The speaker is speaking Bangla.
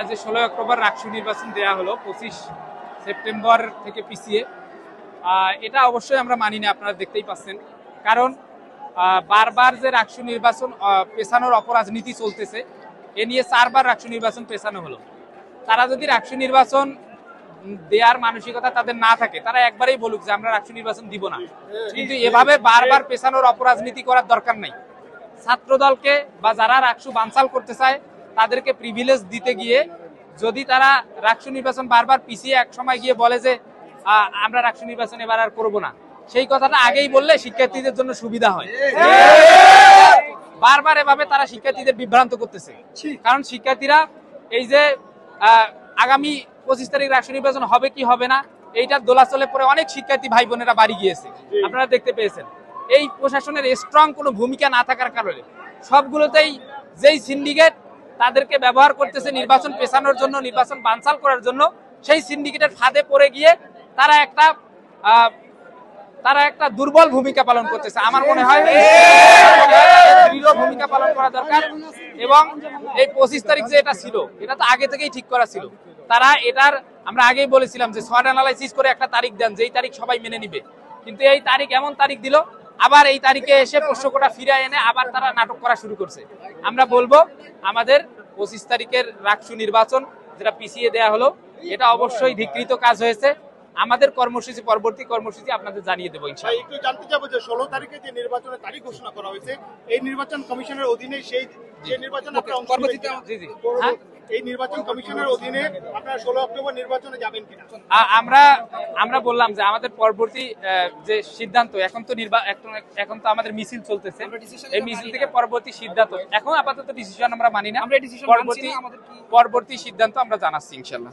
যে 16 অক্টোবর রাকসু নির্বাচন দেয়া হলো 25 সেপ্টেম্বর থেকে পিছিয়ে, এটা অবশ্যই আমরা মানি না, আপনারা দেখতেই পাচ্ছেন। কারণ বারবার যে রাকসু নির্বাচন পেছানোর অপরাজনীতি চলতেছে, এ নিয়ে 4 বার রাকসু নির্বাচন পেছানো হলো। তারা যদি রাকসু নির্বাচন দেওয়ার মানসিকতা তাদের না থাকে, তারা একবারেই বলুক যে আমরা রাকসু নির্বাচন দিব না। কিন্তু এভাবে বারবার পেছানোর অপরাজনীতি করার দরকার নাই। ছাত্রদলকে বা যারা রাকসু বানচাল করতে চায় তাদেরকে প্রিভিলেজ দিতে গিয়ে যদি তারা রাকসু নির্বাচন বারবার পিছিয়ে এক সময় গিয়ে বলে যে আমরা রাকসু নির্বাচন এবার আর করবো না, সেই কথাটা আগেই বললে শিক্ষার্থীদের জন্য সুবিধা হয়। বারবার এভাবে তারা শিক্ষার্থীদের বিভ্রান্ত করতেছে। কারণ শিক্ষার্থীরা এই যে আগামী 25 তারিখ রাকসু নির্বাচন হবে কি হবে না এইটার দোলাচলে পরে অনেক শিক্ষার্থী ভাই বোনেরা বাড়ি গিয়েছে, আপনারা দেখতে পেয়েছেন। এই প্রশাসনের স্ট্রং কোনো ভূমিকা না থাকার কারণে সবগুলোতেই যেই সিন্ডিকেট তাদেরকে ব্যবহার করতেছে নির্বাচন পেছানোর জন্য, নির্বাচন বানচাল করার জন্য, সেই সিন্ডিকেটের ফাঁদে পড়ে গিয়ে তারা একটা দুর্বল ভূমিকা পালন করতেছে। আমার মনে হয় দৃঢ় ভূমিকা পালন করা দরকার। এবং এই 25 তারিখ যে এটা ছিল, এটা তো আগে থেকেই ঠিক করা ছিল। তারা এটার আমরা আগেই বলেছিলাম যে শর্ট অ্যানালাইসিস করে একটা তারিখ দেন, যেই তারিখ সবাই মেনে নিবে। কিন্তু এই তারিখ এমন তারিখ দিল, আবার এই তারিখে এসে প্রশ্নটা ফিরে এনে আবার তারা নাটক করা শুরু করছে। আমরা বলবো আমাদের 25 তারিখের রাকসু নির্বাচন যেটা পিছিয়ে দেয়া হলো, এটা অবশ্যই ধিকৃত কাজ হয়েছে। আমাদের কর্মসূচি, পরবর্তী কর্মসূচি আপনাদের জানিয়ে দেবো ইনশাআল্লাহ। একটু জানতে চাইবো যে 16 তারিখে যে নির্বাচনের তারিখ ঘোষণা করা হয়েছে, এই নির্বাচন কমিশনের অধীনে সেই যে নির্বাচন আপনারা অংশ নেবেন কিনা? জি জি, এই নির্বাচন কমিশনের অধীনে আপনারা 16 অক্টোবর নির্বাচনে যাবেন কিনা? আমরা বললাম যে আমাদের পরবর্তী যে সিদ্ধান্ত, এখন তো আমাদের মিছিল চলতেছে, এই মিছিল থেকে পরবর্তী সিদ্ধান্ত, এখন আপাতত ডিসিশন আমরা মানি না, পরবর্তী সিদ্ধান্ত আমরা জানাচ্ছি ইনশাআল্লাহ।